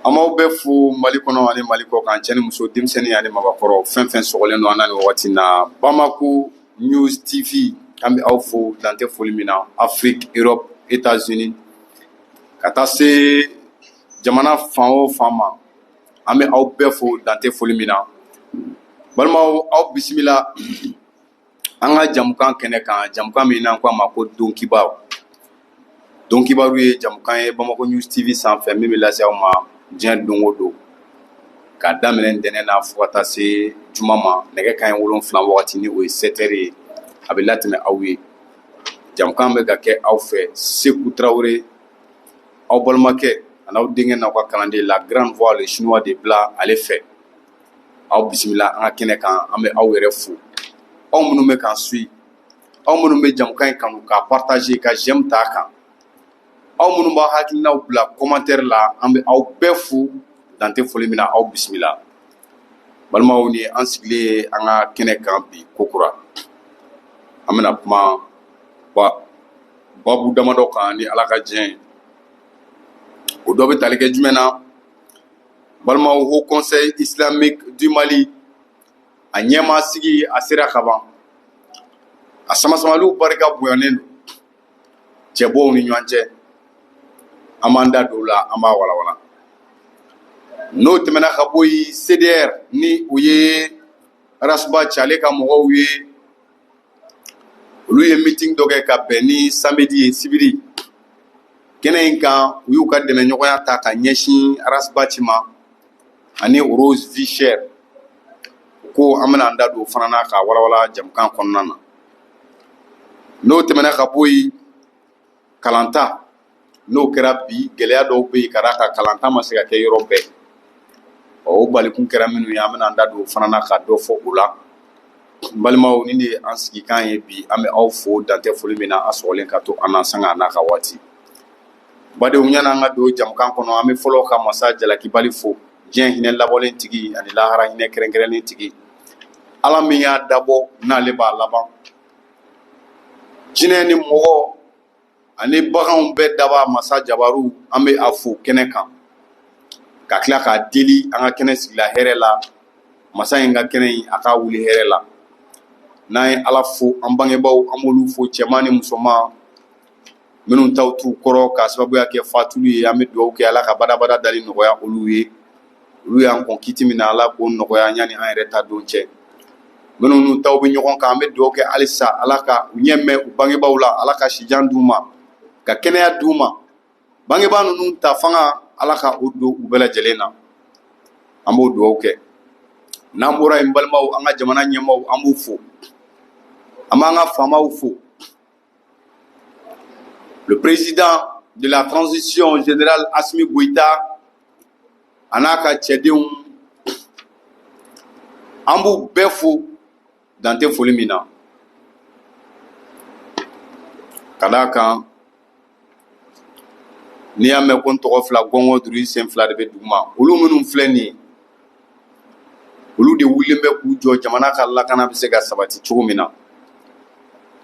Amaw bɛ fo Mali kɔnɔ ani Mali kɔ kan, cɛ ni muso, denmisɛnnin ani mabakɔrɔ, fɛn fɛn sɔgɔlen don an na ni wagati na. Bamako News TV an bɛ aw fo dan tɛ foli min na, Afrique, Europe, États-Unis ka taa se jamana fan o fan ma, an bɛ aw bɛɛ fo dan tɛ foli min na. Balimaw, aw bisimila an ka jamukan kɛnɛ kan, jamukan min n'an ko a ma ko Don Kibaru. Don Kibaru ye jamukan ye Bamako News TV sanfɛ min bɛ lase aw ma diɲɛ don o don k'a daminɛ ntɛnɛn na fo ka taa se juma ma nɛgɛ kanɲɛ 7 wagati ni o ye 7 heures ye, a bɛ latɛmɛ aw ye. Jamukan bɛ ka kɛ aw fɛ Seku Tarawele, aw balimakɛ ani aw denkɛ n'aw ka kalanden la grande voix le chinois de Bla ale fɛ. Aw bisimila an ka kɛnɛ kan, an bɛ aw yɛrɛ fo. Aw minnu bɛ k'an suit, aw minnu bɛ jamukan in kanu k'a partager ka j'aime t'a kan, aw minnu b'a hakilinaw bila commentaire la, an bɛ aw bɛɛ fo dan tɛ foli min na, aw bisimila. Balimaw, ni an sigilen ye an ka kɛnɛ kan bi kokura, an bɛna kuma babu damadɔ kan ni Ala ka diɲɛ ye. O dɔ bɛ tali kɛ jumɛn na? Balimaw, Haut Conseil Islamique du Mali a ɲɛmaa sigi a sera ka ban. A samasamaliw barika bonyanen don cɛbɔw ni ɲɔgɔn cɛ. An b'an da don o la, an b'a walawala. N'o tɛmɛna ka bɔ yen, CDR ni o ye Arasuba Cale ka mɔgɔw ye, olu ye meeting dɔ kɛ ka bɛn ni samedi ye, sibiri. Kɛnɛ in kan u y'u ka dɛmɛɲɔgɔnya ta ka ɲɛsin Arasuba ci ma ani Rose vie chère. Ko an bɛna an da don o fana na ka walawala jamukan kɔnɔna na. N'o tɛmɛna ka bɔ yen, kalanta n'o kɛra bi gɛlɛya dɔw bɛ yen ka d'a kan kalanta ma se ka kɛ yɔrɔ bɛɛ. O balikun kɛra minnu ye, an bɛna an da don o fana na ka dɔ fɔ o la. Balimaw, nin de ye an sigikan ye bi, an bɛ aw fo dan tɛ foli min na, a sɔgɔlen ka to an na sanga n'a ka waati. Badenw, yanni an ka don jamukan kɔnɔ, an bɛ fɔlɔ ka masa Jalaki Bali fo, diɲɛ hinɛ labɔlen tigi ani lahara hinɛ kɛrɛnkɛrɛnnen tigi. Ala min y'a dabɔ n'ale b'a laban. Jinɛ ni mɔgɔ ani baganw bɛɛ daba masa Jabaru, an bɛ a fo kɛnɛ kan ka tila k'a deli an ka kɛnɛ sigila hɛrɛ la, masa in ka kɛnɛ in a ka wuli hɛrɛ la. N'an ye Ala fo, an bangebaw an b'olu fo, cɛman ni musoman minnu taw t'u kɔrɔ k'a sababuya kɛ fatulu ye, an bɛ dugawu kɛ Ala ka badabada dali nɔgɔya olu ye. Olu y'an kɔn kiti min na, Ala k'o nɔgɔya yanni an yɛrɛ ta don cɛ. Minnu n'u taw bɛ ɲɔgɔn kan, an bɛ dugawu kɛ halisa Ala ka u ɲɛ mɛn u bangebaw la, Ala ka sijan d'u ma, ka kɛnɛya d'u ma. Bangebaa ninnu ta fanga, Ala ka o don u bɛɛ lajɛlen na. An b'o dugawu kɛ. N'an bɔra yen balimaw, an ka jamana ɲɛmaaw an b'u fo. An b'an ka faamaw fo. Le président de la transition générale Assimi Goïta a n'a ka cɛdenw, an b'u bɛɛ fo dan tɛ foli min na. Ka d'a kan n'i y'a mɛn ko n tɔgɔ fila gɔngɔ duru sen fila de bɛ duguma, olu minnu filɛ nin ye, olu de wulilen bɛ k'u jɔ jamana ka lakana bɛ se ka sabati cogo min na,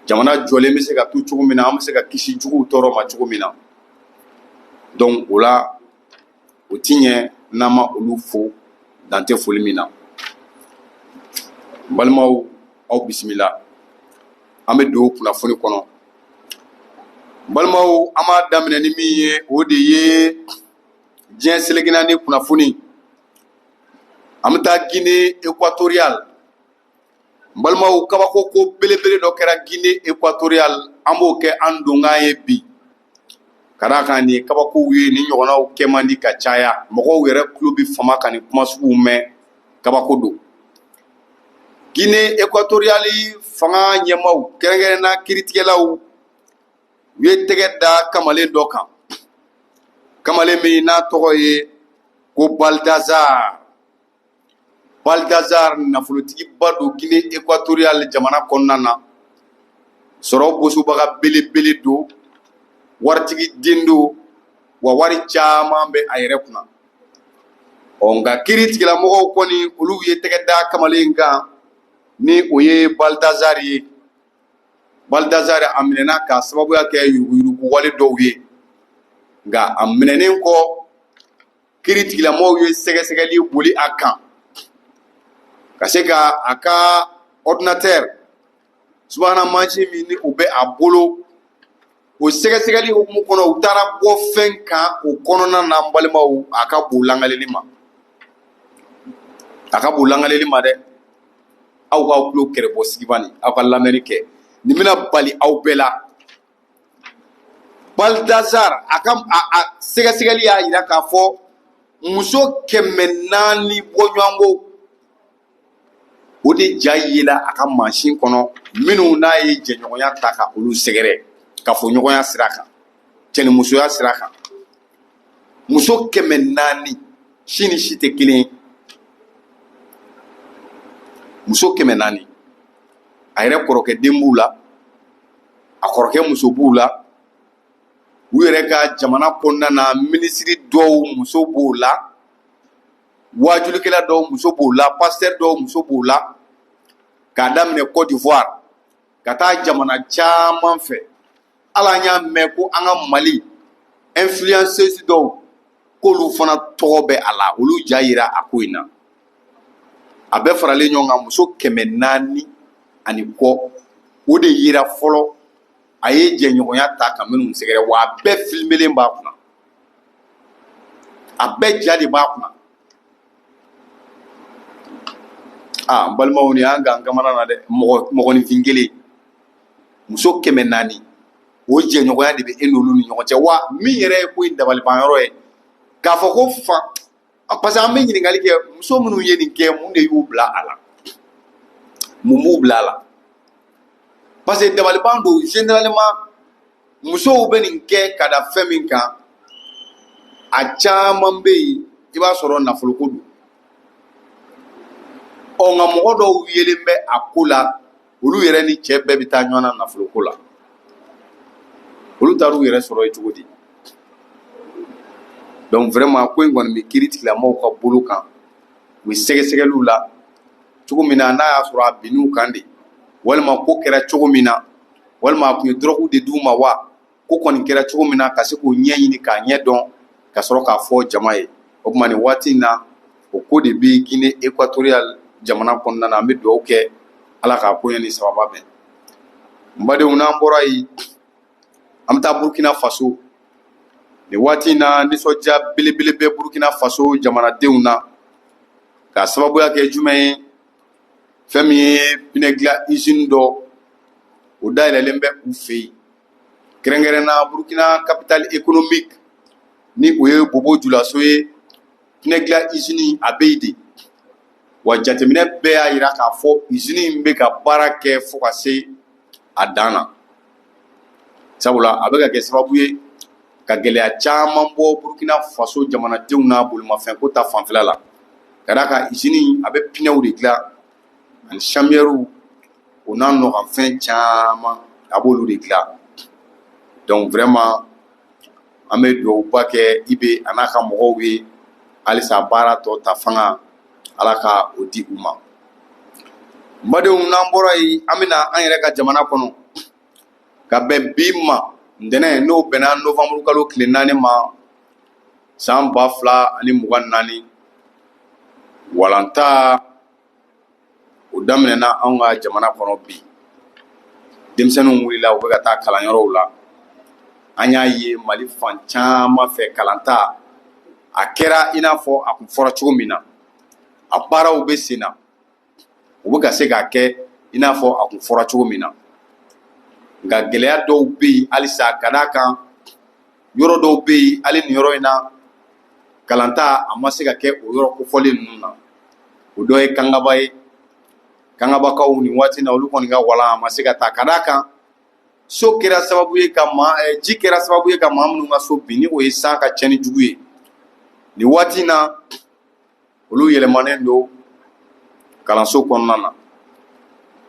jamana jɔlen bɛ se ka to cogo min na, an bɛ se ka kisi juguw tɔɔrɔ ma cogo min na. Donc o la o ti ɲɛ n'an ma olu fo dan tɛ foli min na. Balimaw, aw bisimila, an bɛ don kunnafoni kɔnɔ. Balimaw, an b'a daminɛ ni min ye, o de ye diɲɛ selekina ni kunnafoni. An bɛ taa Guinée équatoriale. Balimaw, kabako ko belebele dɔ kɛra Guinée équatoriale, an b'o kɛ an donkan ye bi. Ka d'a kan nin ye kabakow ye, ni ɲɔgɔnnaw kɛ man di ka caya. Mɔgɔw yɛrɛ tulo bɛ fama ka nin kuma suguw mɛn, kabako don. Guinée équatoriale fanga ɲɛmaaw kɛrɛnkɛrɛnna kiiritigɛlaw u ye tɛgɛ da kamalen dɔ kan. Kamalen min n'a tɔgɔ ye ko Balthazar. Balthazar nafolotigiba don Guinée équatoriale jamana kɔnɔna na. Sɔrɔ bosobaga belebele don, waritigi den don, wa wari caman bɛ a yɛrɛ kunna. Nka kiiritigilamɔgɔw kɔni olu ye tɛgɛ da kamalen kan ni o ye Balthazar ye. Balthazar a minɛna k'a sababuya kɛ yuruguyurugu wale dɔw ye, nka a minɛnen kɔ kiiri tigilamɔgɔw ye sɛgɛsɛgɛli boli a kan ka se ka a ka ordinateur subahana mansin min ni o bɛ a bolo o sɛgɛsɛgɛli hukumu kɔnɔ u taara bɔ fɛn kan o kɔnɔna na n balimaw a ka bon langaleli ma dɛ aw k'aw tulo kɛrɛbɔ sigibani aw ka lamɛnni kɛ nin bɛna bali aw bɛɛ la Balthazar a sɛgɛsɛgɛli y'a jira k'a fɔ muso 400 bɔɲɔgɔnko o de ja yela a ka mansin kɔnɔ minnu n'a ye jɛɲɔgɔnya ta ka olu sɛgɛrɛ ka fɔ ɲɔgɔnya sira kan cɛnimusoya sira kan muso 400 si ni si tɛ kelen ye muso 400 a yɛrɛ kɔrɔkɛ den b'u la a kɔrɔkɛ muso b'u la u yɛrɛ ka jamana kɔnɔna na minisiri dɔw muso b'o la wajulikɛla dɔw muso b'o la pasteur dɔw muso b'o la k'a daminɛ Côte d'Ivoire ka taa jamana caman fɛ ala an y'a mɛn ko an ka Mali influenceuse dɔw k'olu fana tɔgɔ bɛ a la olu ja yira a ko in na a bɛɛ faralen ɲɔgɔn kan muso 400 ani kɔ o de yira fɔlɔ a ye jɛɲɔgɔnya ta ka minnu sɛgɛrɛ wa a bɛɛ filmelen b'a kunna a bɛɛ ja de b'a kunna n balimaw ni an kan kamana na dɛ mɔgɔninfin kelen muso 400 o jɛɲɔgɔnya de bɛ e n'olu ni ɲɔgɔn cɛ wa min yɛrɛ ye ko in dabaliban yɔrɔ ye k'a fɔ ko parce que an bɛ ɲininkali kɛ muso minnu ye nin kɛ mun de y'u bila a la mun b'u bila a la parce que dabaliban don généralement musow bɛ nin kɛ ka da fɛn min kan a caman bɛ yen i b'a sɔrɔ nafoloko don nka mɔgɔ dɔw yelen bɛ a ko la olu yɛrɛ ni cɛ bɛɛ bɛ taa ɲɔgɔn na nafoloko la olu taar'u yɛrɛ sɔrɔ yen cogo di donc vraiment ko in kɔni bɛ kiiri tigilamɔgɔw ka bolo kan u ye sɛgɛsɛgɛliw la cogo min na n'a y'a sɔrɔ a binn'u kan de walima ko kɛra cogo min na walima a tun ye dɔrɔgu de d'u ma wa ko kɔni kɛra cogo min na ka se k'o ɲɛɲini k'a ɲɛ dɔn ka sɔrɔ k'a fɔ jama ye o tuma nin waati in na o ko de bɛ Guinée équatoriale jamana kɔnɔna na an bɛ dugawu kɛ ala k'a ko ni sababa bɛn n badenw n'an bɔra yen an bɛ taa Burkina Faso nin waati in na nisɔndiya belebele bɛ Burkina Faso jamanadenw na k'a sababuya kɛ jumɛn ye fɛn min ye pinɛ dilan usine dɔ o dayɛlɛlen bɛ u fɛ yen kɛrɛnkɛrɛnna Burkina capitale économique ni o ye Bobo Dioulasso ye pinɛ dilan usine a bɛ yen de wa jateminɛ bɛɛ y'a jira k'a fɔ usine in bɛ ka baara kɛ fo ka se a dan na sabula a bɛ ka kɛ sababu ye ka gɛlɛya caman bɔ Burkina Faso jamanadenw na bolimafɛnko ta fanfɛla la ka d'a kan usine in a bɛ pinɛw de dilan ani chambrières o n'a ɲɔgɔn fɛn caman a b'olu de dilan donc vraiment an bɛ duwawuba kɛ IBE a n'a ka mɔgɔw ye halisa baara tɔ ta fanga ala ka o di u ma n badenw n'an bɔra yen an bɛna an yɛrɛ ka jamana kɔnɔ ka bɛn bi ma ntɛnɛn n'o bɛnna novembre kalo tile 4 ma san 2024 walanta o daminɛna anw ka jamana kɔnɔ bi denmisɛnninw wulila u bɛ ka taa kalanyɔrɔw la an y'a ye Mali fan caman fɛ kalanta a kɛra i n'a fɔ a kun fɔra cogo min na a baaraw bɛ sen na u bɛ ka se k'a kɛ i n'a fɔ a kun fɔra cogo min na nka gɛlɛya dɔw bɛ yen halisa ka d'a kan yɔrɔ dɔw bɛ yen hali nin yɔrɔ in na kalanta a ma se ka kɛ o yɔrɔ kofɔlen ninnu na o dɔ ye kangaba ye kangabakaw nin waati in na olu kɔni ka walan a ma se ka taa ka d'a kan so kɛra sababu ye ka ji kɛra sababu ye ka maa minnu ka so bin ni o ye san ka cɛnni jugu ye nin waati in na olu yɛlɛmanen don kalanso kɔnɔna na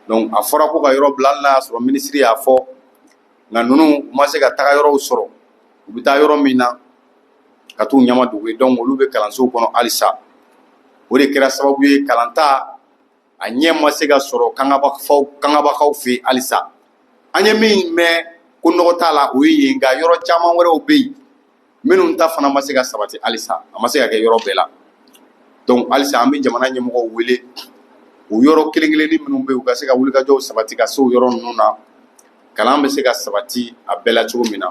donc a fɔra ko ka yɔrɔ bila hali n'a y'a sɔrɔ minisiri y'a fɔ nka ninnu u ma se ka taga yɔrɔw sɔrɔ u bɛ taa yɔrɔ min na ka t'u ɲama dogo ye donc olu bɛ kalansow kɔnɔ halisa o de kɛra sababu ye kalanta a ɲɛ ma se ka sɔrɔ kangabakaw fɛ halisa an ye min mɛn ko nɔgɔ t'a la o ye yen nka yɔrɔ caman wɛrɛw bɛ yen minnu ta fana ma se ka sabati halisa a ma se ka kɛ yɔrɔ bɛɛ la donc halisa an bɛ jamana ɲɛmɔgɔw wele o yɔrɔ kelen-kelenni minnu bɛ yen u ka se ka wulikajɔw sabati ka se o yɔrɔ ninnu na kalan bɛ se ka sabati a bɛɛ la cogo min na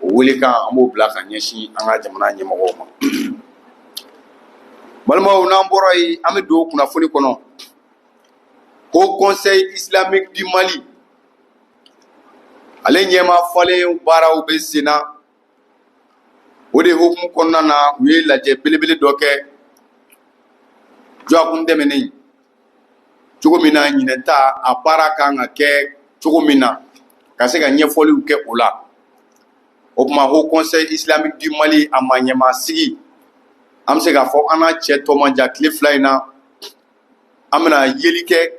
o welekan an b'o bila ka ɲɛsin an ka jamana ɲɛmɔgɔw ma balimaw n'an bɔra yen an bɛ don kunnafoni kɔnɔ Haut Conseil islamique du Mali ale ɲɛma fɔlen baaraw bɛ sen na o de hukumu kɔnɔna na u ye lajɛ belebele dɔ kɛ jɔkun tɛmɛnen cogo min na ɲinɛ ta a baara kan ka kɛ cogo min na ka se ka ɲɛfɔliw kɛ o la o kuma Haut Conseil islamique du Mali a ma ɲɛma sigi an bɛ se k'a fɔ an n'a cɛ tɔ man jan tile 2 in na an bɛna yeli kɛ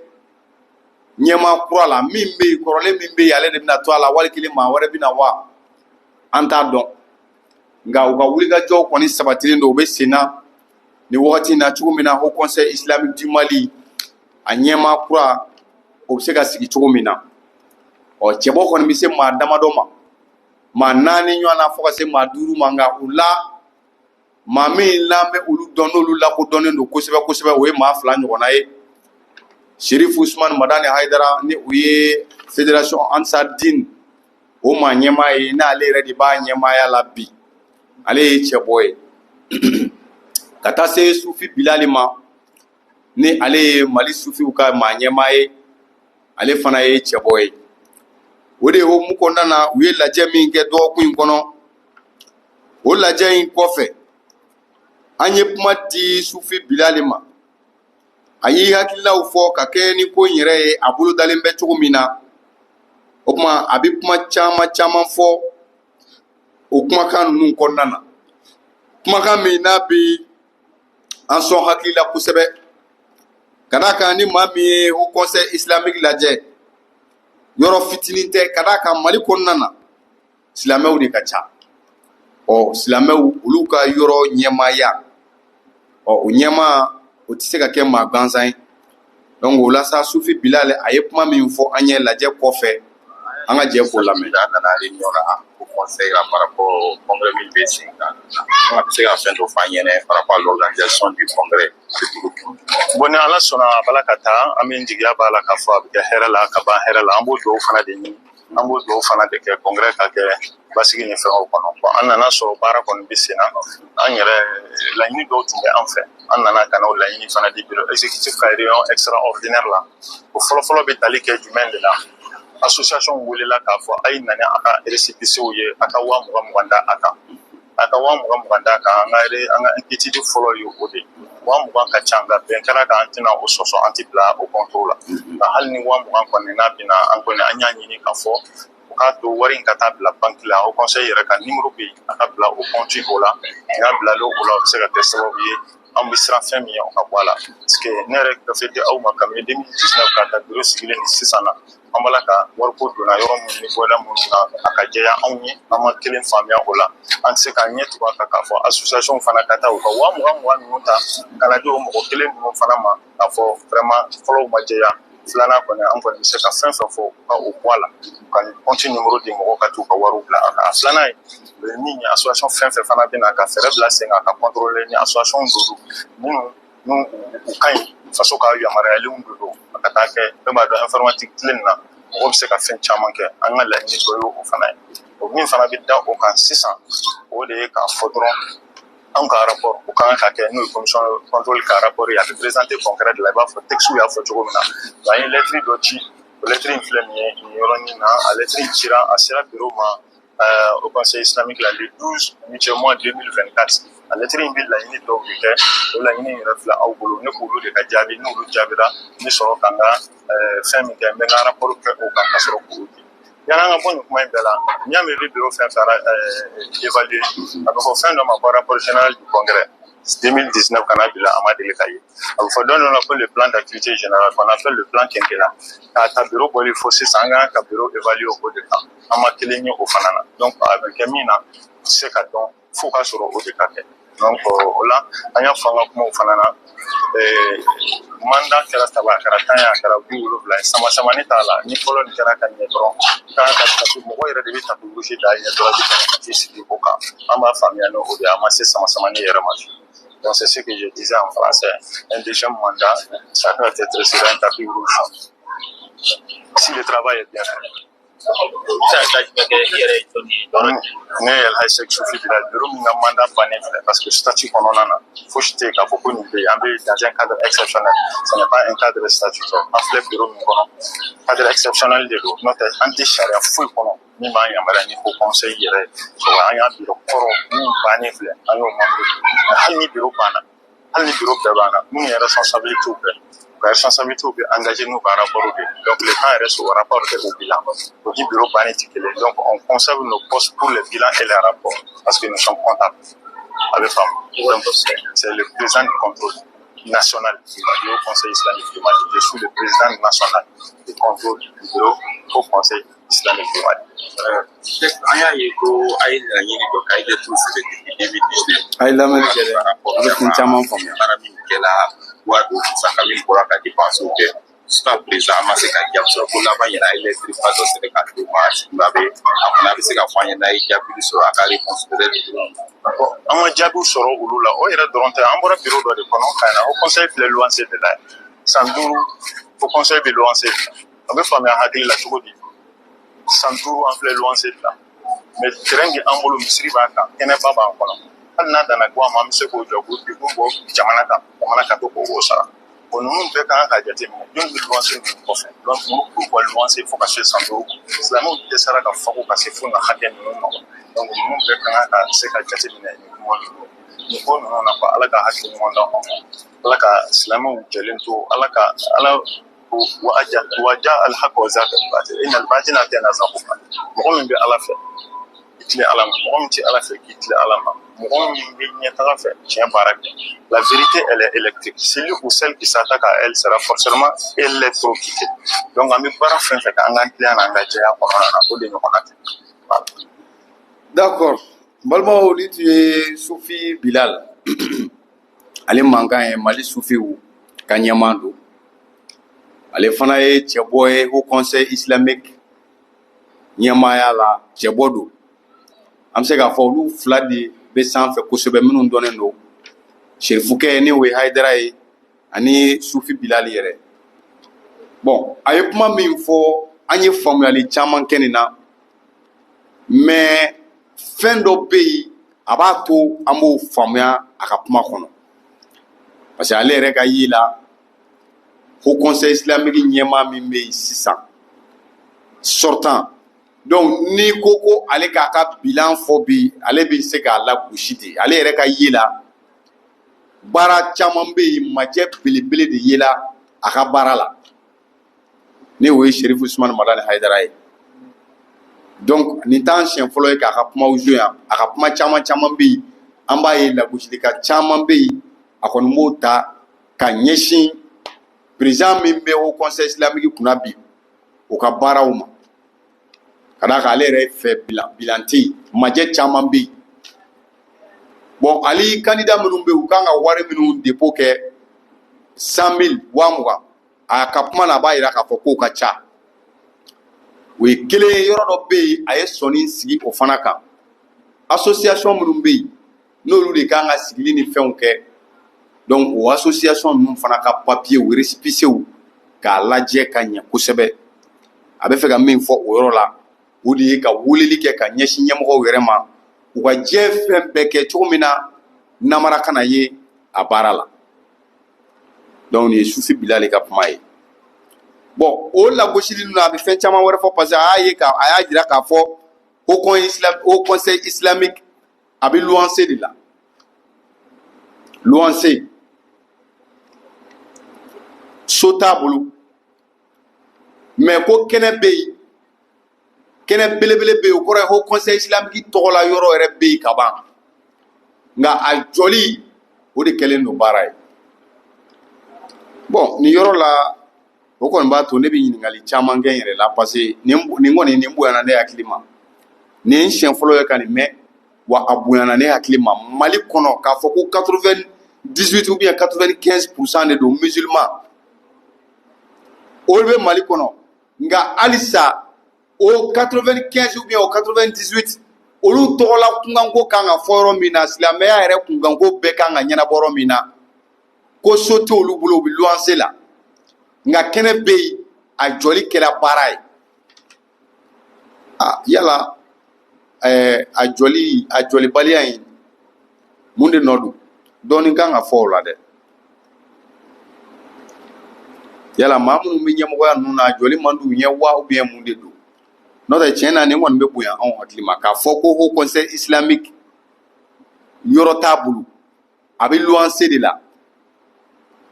ɲɛma kura la min bɛ yen kɔrɔlen min bɛ yen ale de bɛna to a la wali kelen maa wɛrɛ bɛna wa an t'a dɔn nka u ka wulikajɔw kɔni sabatilen don u bɛ sen na ni wagati in na cogo min na Haut Conseil islamique du Mali a ɲɛma kura o bɛ se ka sigi cogo min na cɛbɔ kɔni bɛ se maa damadɔ ma maa 4 ɲɔgɔn na fo ka se maa 5 ma nka u la maa min n'an bɛ olu dɔn n'olu lakodɔnnen don kosɛbɛ kosɛbɛ o ye maa 2 ɲɔgɔnna ye Sheriff Ousmane Madani Haidara ni u ye Fédération Ansar Dine o maa ɲɛmaa ye n'ale yɛrɛ de b'a ɲɛmaaya la bi ale ye cɛbɔ ye ka taa se Sufi Bilali ma ni ale ye Mali Sufiw ka maa ɲɛmaa ye ale fana ye cɛbɔ ye o de hokumu kɔnɔna na u ye lajɛ min kɛ dɔgɔkun in kɔnɔ o lajɛ in kɔfɛ an ye kuma di Sufi Bilali ma a y'i hakililaw fɔ ka kɛ ni ko in yɛrɛ ye a bolo dalen bɛ cogo min na o kuma a bɛ kuma caman fɔ o kumakan ninnu kɔnɔna na kumakan min n'a bɛ an sɔn hakili la kosɛbɛ ka d'a kan ni maa min ye Haut Conseil islamique lajɛ yɔrɔ fitinin tɛ ka d'a kan Mali kɔnɔna na silamɛw de ka ca silamɛw olu ka yɔrɔ ɲɛmaaya o ɲɛmaa o tɛ se ka kɛ maa gansan ye donc o la sa Sufi Bilali a ye kuma min fɔ an ye lajɛ kɔfɛ an ka jɛ k'o lamɛn. A nana réunion na au conseil là par rapport au congrès min bɛ sen kan on bɛ se ka fɛn dɔ fɔ an ɲɛna par rapport à l'organisation du congrès. Bon ni Ala sɔnna a bala ka taa an bɛ jigiya b'a la k'a fɔ a bɛ kɛ hɛrɛ la ka ban hɛrɛ la an b'o dugawu fana de ɲini an b'o dugawu fana de kɛ congrès ka kɛ basigi ni fɛnw kɔnɔ bon an nana sɔrɔ baara kɔni bɛ sen na an yɛrɛ laɲini dɔw tun bɛ an fɛ an nana ka n'o laɲini fana di bureau exécutif ka réunion extraordinaire la o fɔlɔfɔlɔ bɛ tali kɛ jumɛn de la association welela k'a fɔ a ye na ni a ka récépissés ye a ka 20,000 da a kan a ka 20,000 da a kan an ka inquiétude fɔlɔ ye o de 20,000 ka ca nka bɛn kɛra kan an tɛna o sɔsɔ an tɛ bila o compte la nka hali ni 20,000 kɔni n'a bɛna an kɔni an y'a ɲini k'a fɔ o k'a to wari in ka taa bila banque la o conseil yɛrɛ ka numéro bɛ yen a ka bila o compte o la n'a bilalen o la o bɛ se ka kɛ sababu ye an bɛ siran fɛn min ye o ka bɔ a la parce que ne yɛrɛ gafe di aw ma kabini 2019 ka taa bureau sigilen ni sisan na an b'a la ka wariko donna yɔrɔ minnu ni bɔda minnu na a ka jɛya anw ye an ma kelen faamuya o la an tɛ se k'an ɲɛ tugu a kan k'a fɔ association fana ka taa u ka 20,000 ninnu ta ka na di o mɔgɔ kelen ninnu fana ma k'a fɔ vraiment fɔlɔw ma jɛya filanan kɔni an kɔni bɛ se ka fɛn fɛn fɔ u ka o bɔ a la ka compte numéro di mɔgɔw ka t'u ka wariw bila a kan a filanan ye min ye association fɛn fɛn fana bɛ na ka fɛɛrɛ bila sen kan ka contrôler ni association don minnu u ka ɲi faso ka yamaruyalen don ka taa kɛ bɛɛ b'a dɔn informatique tile na mɔgɔ bɛ se ka fɛn caman kɛ an ka laɲini dɔ ye o fana ye o min fana bɛ da o kan sisan o de ye k'a fɔ dɔrɔn anw ka rapport o kan ka kɛ n'o ye commission contrôle ka rapport ye a bɛ présenter concret de la i b'a fɔ texte y'a fɔ cogo min na an ye lettre dɔ ci o lettre in filɛ nin ye nin yɔrɔnin na a lettre in cira a sera bureau ma au conseil islamique la le 12 mois 2024 a lettre in bɛ laɲini dɔw de kɛ o laɲini in yɛrɛ filɛ aw bolo ne k'olu de ka jaabi n'olu jaabira n bɛ sɔrɔ ka n ka fɛn min kɛ n bɛ n ka rapport kɛ o kan ka sɔrɔ k'o di yan'an ka bɔ nin kuma in bɛɛ la n'i y'a mɛn i bɛ bureau fɛn fɛn évaluer a bɛ fɔ fɛn dɔ ma ko rapport général du congrès 2019 kana bila a ma deli ka ye a bɛ fɔ dɔ la ko le plan d'activité générale qu'on appelle le plan quinquennal k'a ta bureau bɔli fo sisan an kan ka bureau évaluer o de kan an ma kelen ye o fana na donc a bɛ kɛ min na se ka dɔn fo k'a sɔrɔ o de ka kɛ donc o la an y'a fɔ an ka kumaw fana na mandat kɛra saba a kɛra 10 ye a kɛra 70 ye sama ne t'a la ni fɔlɔ nin kɛra ka ɲɛ dɔrɔn kan ka tapi mɔgɔ yɛrɛ de bɛ tapi gosi da ɲɛ dɔrɔn ka t'i sigi o kan an b'a faamuya n'o de ye a ma se sama ne yɛrɛ ma donc c'est ce que je disais en français un deuxième mandat ça doit être sur un tapis rouge si le travail est bien fait. Ne yɛlɛ Hayiseku Sufi Bilal bureau min ka mandat bannen filɛ parce que statut kɔnɔna na fosi tɛ yen k'a fɔ ko nin bɛ yen an bɛ dans un cadre exceptionnel ce n'est pas un cadre statutaire an filɛ bureau min kɔnɔ cadre exceptionnel de don n'o tɛ an tɛ sariya foyi kɔnɔ min b'an yamaruya ni ko conseil yɛrɛ ye an y'a bureau kɔrɔ min bannen filɛ an y'o membre hali ni bureau banna hali ni bureau bɛɛ banna minnu ye responsabilité bɛɛ la responsabilité peut engager nous par rapport au bilan. Donc, le temps reste au rapport au bilan. Donc, le bureau panitique. Donc, on conserve nos postes pour le bilan et les rapports parce que nous sommes comptables avec femmes. Donc, c'est le président du contrôle national du Haut Conseil islamique du Mali. Je suis le président national du contrôle du bureau au Conseil islamique du Mali. Waduh, sakali bora ka dépense o kɛ jusqu'à présent ma se ka jaabi sɔrɔ ko laban yɛrɛ a électrique pas dɔ sɛbɛn ka d'o ma ba bɛ a fana bɛ se ka fɔ an ɲɛna a ye jaabi sɔrɔ a ka réponse peut-être an ma jaabiw sɔrɔ olu la o yɛrɛ dɔrɔn tɛ an bɔra bureau dɔ de kɔnɔ ka na o conseil filɛ luwanse de la san 5 o conseil bɛ luwanse de la a bɛ faamuya hakili la cogo di san 5 an filɛ luwanse de la mais terrain bɛ an bolo misiri b'a kan kɛnɛba b'an kɔnɔ hali n'a danna ko a ma an bɛ se k'o jɔ k'o degun bɔ jamana ka to k'o sara o ninnu bɛɛ kan ka jateminɛ jɔn bɛ luwanse ninnu kɔfɛ donc n'u bɔ luwanse fo ka se san 5 silamɛw dɛsɛra ka fago ka se fo na hakɛ ninnu ma donc ninnu bɛɛ kan ka se ka jateminɛ nin kuma ninnu nin ko ninnu na ko ala ka hakili ɲuman d'an ma ala ka silamɛw jɛlen to ala waja alhaq wa zaka albatil inna albatina kana zahuqa mɔgɔ min bɛ ala fɛ i tile ala ma mɔgɔ min tɛ ala fɛ k'i tile ala ma mɔgɔ min bɛ ɲɛtaga fɛ tiɲɛ baara kɛ la vérité elle est électrique celui ou celle qui s'attaque à elle sera forcément électrocuté donc an bɛ baara fɛn fɛn kɛ an k'an tilen an ka jɛya kɔnɔna na o de ɲɔgɔnna tɛ voilà. D'accord. Balimaw ni tun ye Sufi Bilal ale mankan ye Mali Sufiw ka ɲɛmaa don ale fana ye cɛbɔ ye Haut Conseil islamique ɲɛmaaya la cɛbɔ don an bɛ se k'a fɔ olu fila de bɛ sanfɛ kosɛbɛ minnu dɔnnen don Serifukɛ ni o ye Hayidara ye ani Sufi Bilal yɛrɛ bon a ye kuma min fɔ an ye faamuyali caman kɛ nin na mais fɛn dɔ bɛ yen a b'a to an b'o faamuya a ka kuma kɔnɔ parce que ale yɛrɛ ka ye la Haut Conseil islamique ɲɛmaa min bɛ yen sisan sortant donc ni ko ale k'a ka bilan fɔ bi ale bɛ se k'a lagosi de ale yɛrɛ ka ye la baara caman bɛ yen majɛ belebele de ye la a ka baara la ne o ye Sherifu Usumani Madani Hayidara ye donc nin t'an siɲɛ fɔlɔ ye k'a ka kumaw joué yan a ka kuma caman bɛ yen an b'a ye lagosilikan caman bɛ yen a kɔni b'o ta ka ɲɛsin président min bɛ Haut Conseil islamique kunna bi o ka baaraw ma ka d'a kan ale yɛrɛ fɛ bilan tɛ yen majɛ caman bɛ yen bon ale candidat minnu bɛ yen u kan ka wari minnu dépôt kɛ 100 000 20,000 a ka kuma na a b'a jira k'a fɔ k'o ka ca o ye kelen ye yɔrɔ dɔ bɛ yen a ye sɔnni sigi o fana kan association minnu bɛ yen n'olu de kan ka sigili ni fɛnw kɛ donc o association ninnu fana ka papier o récépissé k'a lajɛ ka ɲɛ kosɛbɛ a bɛ fɛ ka min fɔ o yɔrɔ la o de ye ka weleli kɛ ka ɲɛsin ɲɛmɔgɔw yɛrɛ ma u ka diɲɛ fɛn bɛɛ kɛ cogo min na namara kana ye a baara la donc nin ye Sufi Bilal ka kuma ye bon o lagosili ninnu a bɛ fɛn caman wɛrɛ fɔ parce que a y'a jira k'a fɔ Haut Conseil islamique a bɛ luwanse de la luwanse so t'a bolo mais ko kɛnɛ bɛ yen kɛnɛ belebele bɛ yen o kɔrɔ ye Haut Conseil islamique tɔgɔla yɔrɔ yɛrɛ bɛ yen ka ban nka a jɔli o de kɛlen don baara ye bon nin yɔrɔ la o kɔni b'a to ne bɛ ɲininkali caman kɛ n yɛrɛ la parce que nin kɔni nin bonyana ne hakili ma nin ye siɲɛ fɔlɔ ye ka nin mɛn wa a bonyana ne hakili ma Mali kɔnɔ k'a fɔ ko 98 ou bien 95% de musulmans olu bɛ Mali kɔnɔ nga halisa o 95 ou bien o 98 olu tɔgɔla kunkanko kan ka fɔ yɔrɔ min na silamɛya yɛrɛ kunkanko bɛɛ kan ka ɲɛnabɔ yɔrɔ min na ko so tɛ olu bolo u bɛ luwanse la nga kɛnɛ bɛ yen a jɔli kɛra baara ye yala a jɔlibaliya in mun de nɔ don dɔɔni kan ka fɔ o la dɛ yala maa minnu bɛ ɲɛmɔgɔya ninnu na a jɔli man d'u ɲɛ wa ou bien mun de don n'o tɛ tiɲɛ na nin kɔni bɛ bonya anw hakili ma k'a fɔ ko haut conseil islamique yɔrɔ t'a bolo a bɛ luwanse de la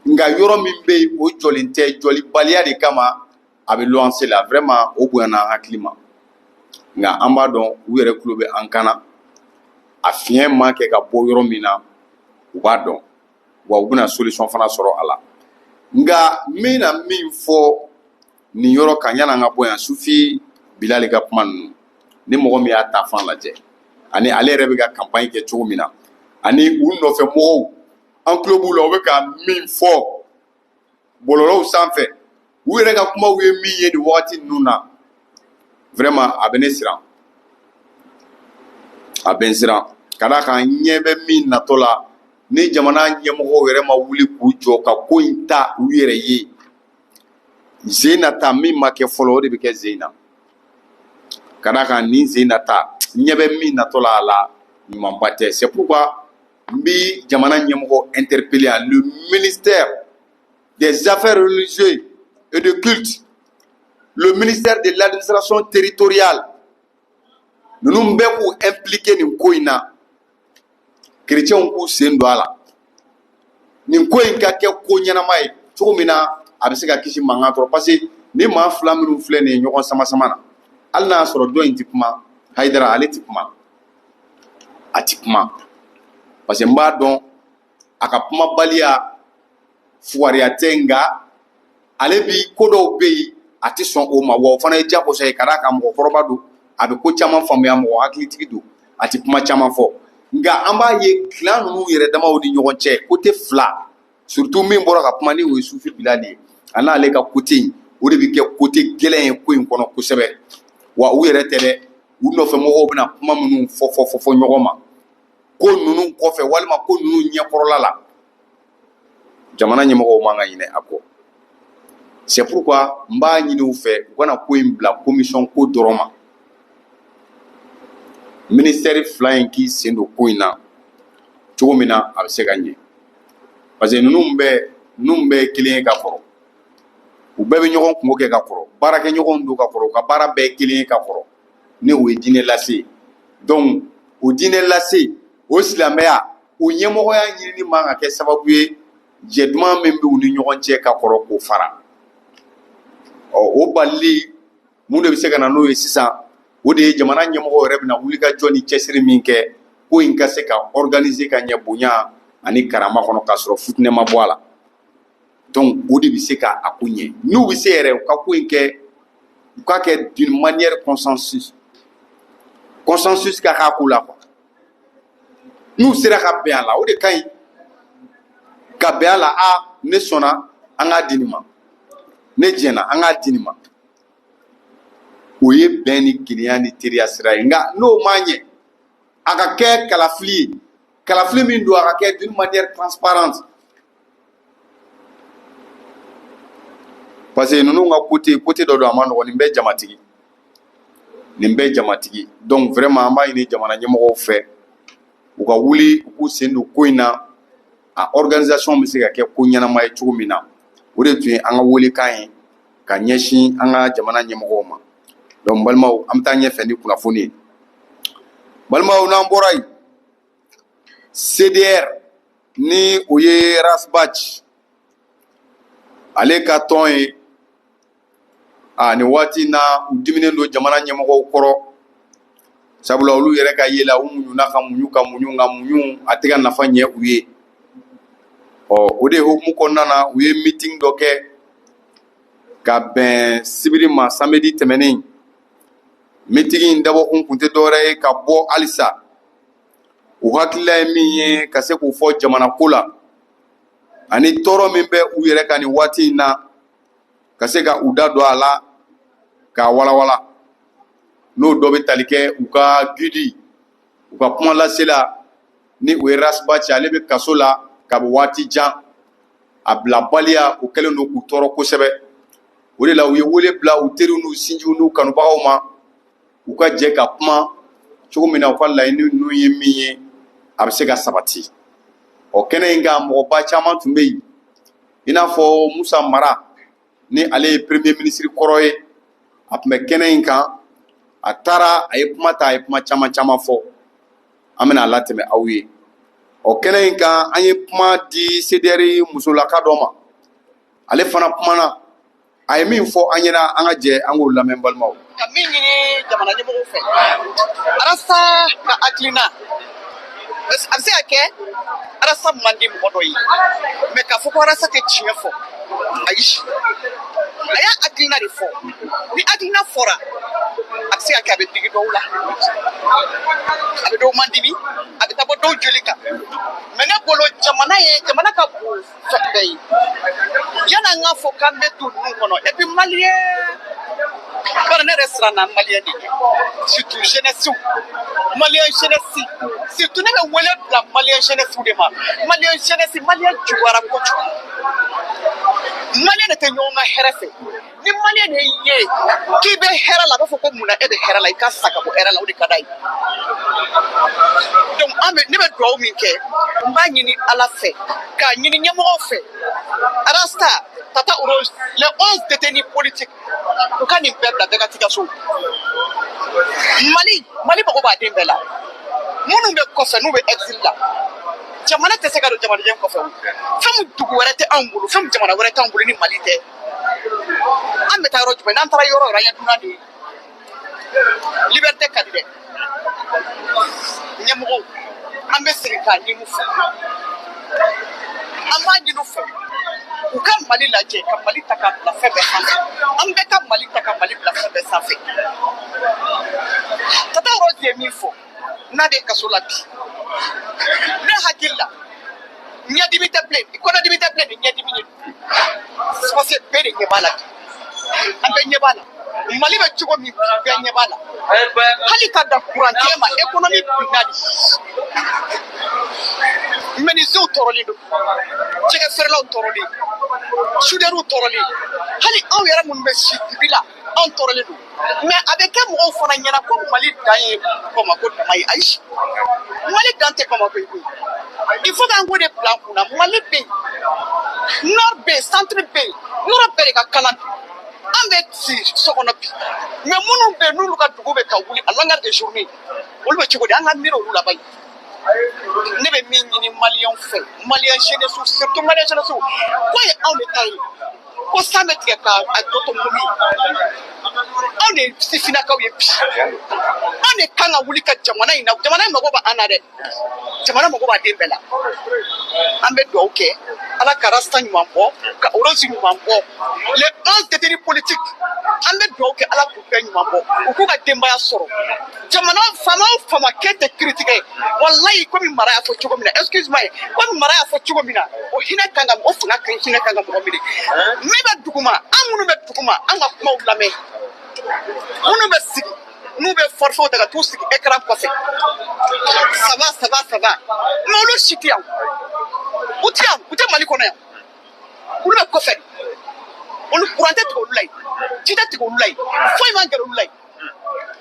nga yɔrɔ min bɛ yen o jɔlen tɛ jɔlibaliya de kama a bɛ luwanse la vraiment o bonyana an hakili ma nga an b'a dɔn u yɛrɛ tulo bɛ an kan na a fiɲɛ ma kɛ ka bɔ yɔrɔ min na u b'a dɔn wa u bɛna solution fana sɔrɔ a la nga n bɛna min fɔ nin yɔrɔ kan yanni an ka bɔ yan Sufi Bilali ka kuma ninnu ni mɔgɔ min y'a ta fan lajɛ ani ale yɛrɛ bɛ ka campagne kɛ cogo min na ani u nɔfɛ mɔgɔw an tulo b'u la u bɛ ka min fɔ bɔlɔlɔw sanfɛ u yɛrɛ ka kumaw ye min ye nin wagati ninnu na vraiment a bɛ ne siran a bɛ n siran ka d'a kan ɲɛ bɛ min natɔ la ni jamana ɲɛmɔgɔw yɛrɛ ma wuli k'u jɔ ka ko in ta u yɛrɛ ye zen nata min ma kɛ fɔlɔ o de bɛ kɛ zen na ka d'a kan nin zen nata ɲɛ bɛ min natɔ la a la ɲumanba tɛ c'est pourquoi n bɛ jamana ɲɛmɔgɔ interpeller le ministère des affaires religieuses et de culte le ministère de l'administration territoriale ninnu bɛɛ k'u impliquer nin ko in na chrétiens k'u sen don a la nin ko in ka kɛ ko ɲɛnama ye cogo min na a bɛ se ka kisi mankan tɔɔrɔ parce que ni maa fila minnu filɛ nin ye ɲɔgɔn sama-sama na hali n'a y'a sɔrɔ dɔ in tɛ kuma Hayidara ale tɛ kuma a tɛ kuma parce que n b'a dɔn a ka kumabaliya fugariya tɛ nka ale bi ko dɔw bɛ yen a tɛ sɔn o ma wa o fana ye diyagosa ye ka d'a kan mɔgɔkɔrɔba don a bɛ ko caman faamuya mɔgɔ hakilitigi don a tɛ kuma caman fɔ nka an b'a ye clan ninnu yɛrɛ damaw ni ɲɔgɔn cɛ côté fila surtout min bɔra ka kuma ni o ye Sufi Bilali ye a n'ale ka côté in o de bɛ kɛ côté gɛlɛn ye ko in kɔnɔ kosɛbɛ wa u yɛrɛ tɛ dɛ u nɔfɛ mɔgɔw bɛna kuma minnu fɔ ɲɔgɔn ma ko ninnu kɔfɛ walima ko ninnu ɲɛkɔrɔla la jamana ɲɛmɔgɔw man ka ɲinɛ a kɔ c'est pourquoi n b'a ɲini u fɛ u kana ko in bila commission ko dɔrɔn ma ministère fila in k'i sen don ko in na cogo min na a bɛ se ka ɲɛ parce que ninnu bɛɛ kelen ye ka kɔrɔ u bɛɛ bɛ ɲɔgɔn kungo kɛ ka kɔrɔ baarakɛɲɔgɔnw don ka kɔrɔ u ka baara bɛɛ ye kelen ye ka kɔrɔ ni o ye diinɛ lase donc o diinɛ lase o silamɛya o ɲɛmɔgɔya ɲinini man ka kɛ sababu ye jɛ duman min bɛ u ni ɲɔgɔn cɛ ka kɔrɔ k'o fara o balili mun de bɛ se ka na n'o ye sisan o de ye jamana ɲɛmɔgɔ yɛrɛ bɛna wuli ka jɔ ni cɛsiri min kɛ ko in ka se ka organiser ka ɲɛ bonya ani karama kɔnɔ k'a sɔrɔ futinɛ ma bɔ a la donc o de bɛ se ka a ko ɲɛ n'u bɛ se yɛrɛ u ka ko in kɛ u ka kɛ d'une manière consensus ka k'a ko la quoi n'u sera ka bɛn a la o de ka ɲi ka bɛn a la ne sɔnna an k'a di nin ma ne jɛnna an k'a di nin ma o ye bɛn ni kelenya ni teriya sira ye nka n'o ma ɲɛ a ka kɛ kalafili ye kalafili min don a ka kɛ d'une manière transparente parce que ninnu ka côté dɔ don a ma nɔgɔn nin bɛɛ jamatigi donc vraiment an b'a ɲini jamana ɲɛmɔgɔw fɛ u ka wuli u k'u sen don ko in na a organisation bɛ se ka kɛ ko ɲɛnama ye cogo min na o de tun ye an ka welekan ye ka ɲɛsin an ka jamana ɲɛmɔgɔw ma donc balimaw an bɛ taa ɲɛfɛ ni kunnafoni ye balimaw n'an bɔra yen CDR ni o ye Rasbach ale ka tɔn ye nin waati na u diminen don jamana ɲɛmɔgɔw kɔrɔ sabula olu yɛrɛ ka ye la u muɲuna ka muɲu a tɛ ka nafa ɲɛ u ye o de hokumu kɔnɔna na u ye meeting dɔ kɛ ka bɛn sibiri ma samedi tɛmɛnen meeting in dabɔkun kun tɛ dɔwɛrɛ ye ka bɔ halisa u hakilila ye min ye ka se k'o fɔ jamana ko la ani tɔɔrɔ min bɛ u yɛrɛ ka nin waati in na ka se ka u da don a la k'a walawala n'o dɔ bɛ tali kɛ u ka gidi u ka kuma lasela ni o ye Rasbachi ale bɛ kaso la ka bɔ waati jan a bilabaliya o kɛlen don k'u tɔɔrɔ kosɛbɛ o de la u ye wele bila u teriw n'u sinjiw n'u kanubagaw ma u ka jɛ ka kuma cogo min na u ka laɲini ninnu ye min ye a bɛ se ka sabati o kɛnɛ in kan mɔgɔba caman tun bɛ yen i n'a fɔ Musa Mara ni ale ye premier ministre kɔrɔ ye a tun bɛ kɛnɛ in kan a taara a ye kuma ta a ye kuma caman caman fɔ an bɛna a latɛmɛ aw ye o kɛnɛ in kan an ye kuma di CDR musolaka dɔ ma ale fana kumana a ye min fɔ an ɲɛna an ka jɛ an k'o lamɛn balimaw. Ka min ɲini jamana ɲɛmɔgɔw fɛ Arasa ka hakilina a bɛ se ka kɛ Arasa man di mɔgɔ dɔ ye mais k'a fɔ ko Arasa tɛ tiɲɛ fɔ ayi a y'a hakilina de fɔ ni hakilina fɔra a bɛ se ka kɛ a bɛ digi dɔw la a bɛ dɔw man dimi a bɛ taa bɔ dɔw joli kan mais ne bolo jamana ka bon fɛn bɛɛ ye yan'an k'a fɔ k'an bɛ to ninnu kɔnɔ et puis maliyɛn bari ne yɛrɛ siranna maliyɛn de surtout jeunesse maliyɛn jeunesse surtout ne bɛ wele bila maliyɛn jeunesse de ma maliyɛn jeunesse maliyɛn juguyara kojugu maliyɛn de tɛ ɲɔgɔn ka hɛrɛ fɛ ni maliyɛn de ye k'i bɛ hɛrɛ la a b'a fɔ ko munna e bɛ hɛrɛ la i ka sa ka bɔ hɛrɛ la o de ka d'a ye donc ne bɛ dugawu min kɛ n b'a ɲini Ala fɛ k'a ɲini ɲɛmɔgɔw fɛ Arasta Tata Uros les 11 détenus politiques u ka nin bɛɛ bila bɛɛ ka tika so Mali mago b'a den bɛɛ la minnu bɛ kɔfɛ n'u bɛ exil la jamana tɛ se ka don jamanaden kɔfɛ fɛn min dugu wɛrɛ tɛ anw bolo fɛn min jamana wɛrɛ t'anw bolo ni Mali tɛ an bɛ taa yɔrɔ jumɛn n'an taara yɔrɔ yɔrɔ an ye dunan de ye liberté ka di dɛ ɲɛmɔgɔw an bɛ segin k'a ɲini u fɛ an b'a ɲini u fɛ u ka Mali lajɛ ka Mali ta ka bila fɛn bɛɛ sanfɛ an bɛɛ ka Mali ta ka Mali bila fɛn bɛɛ sanfɛ Tata Uros ye min fɔ n'a bɛ kaso la bi ne hakili la ɲɛdimi tɛ bilen kɔnɔdimi tɛ bilen ni ɲɛdimi ye parce que bɛɛ de ɲɛ b'a la bi an bɛɛ ɲɛ b'a la Mali bɛ cogo min bɛɛ ɲɛ b'a la hali ka da kurantigɛ ma économie binna de menuisiers tɔɔrɔlen don jɛgɛ feerelaw tɔɔrɔlen soudeurs tɔɔrɔlen hali anw yɛrɛ minnu bɛ si dibi la anw tɔɔrɔlen don mais a bɛ kɛ mɔgɔw fana ɲɛna ko Mali dan ye Bamako dama ye ayi Mali dan tɛ Bamako ye koyi il faut k'an k'o de bila an kunna Mali bɛ yen nord bɛ yen centre bɛ yen yɔrɔ bɛɛ de ka kalan an bɛ si so kɔnɔ bi mais minnu bɛ yen n'olu ka dugu bɛ ka wuli à longueur de journée olu bɛ cogo di an ka miiri olu la bayi ne bɛ min ɲini maliyɛnw fɛ maliyɛn jeunesse surtout maliyɛn jeunesse ko ye anw de ta ye ko san bɛ tigɛ k'a tɔ to mɔmi anw de sifinnakaw ye bi anw de kan ka wuli ka jamana in na jamana in mago b'an na dɛ jamana mago b'a den bɛɛ la an bɛ dugawu kɛ Ala ka Arasta ɲuman bɔ ka Uros ɲuman bɔ les 11 détenus politiques an bɛ dugawu kɛ Ala k'u bɛɛ ɲuman bɔ u k'u ka denbaya sɔrɔ jamana fama o fama k'e tɛ critiquer wallahi komi mara y'a fɔ cogo min na excuse moi komi mara y'a fɔ cogo min na o hinɛ kan ka o fanga kan hinɛ kan ka mɔgɔ minɛ min bɛ duguma an minnu bɛ duguma an ka kumaw lamɛn minnu bɛ sigi n'u bɛ forfait ta ka t'u sigi écran kɔfɛ ça va mais olu si tɛ yan u tɛ Mali kɔnɔ yan olu bɛ kɔfɛ olu courant tɛ tigɛ olu la yen ji tɛ tigɛ olu la yen foyi man gɛrɛ olu la yen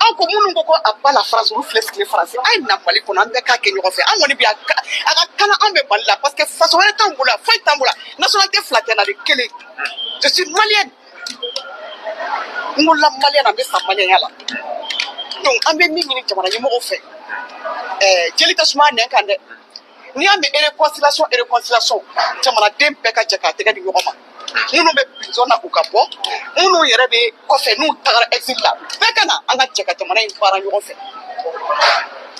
aw ko minnu ko ko a ba la France olu filɛ sigilen France a ye na Mali kɔnɔ an bɛɛ k'a kɛ ɲɔgɔn fɛ an kɔni bɛ a ka kalan an bɛ Mali la parce que faso wɛrɛ t'anw bolo foyi t'an bolo nationalité fila tɛ na de kelen je suis malien n ko la malien an bɛ sa malienya la donc an bɛ min ɲini jamana ɲɛmɔgɔw fɛ jeli tɛ suma nɛn kan dɛ n'i y'a mɛn réconciliation jamanaden bɛɛ ka jɛ k'a tɛgɛ di ɲɔgɔn ma minnu bɛ prison na u ka bɔ minnu yɛrɛ bɛ kɔfɛ n'u tagara exil la bɛɛ ka na an ka jɛ ka jamana in baara ɲɔgɔn fɛ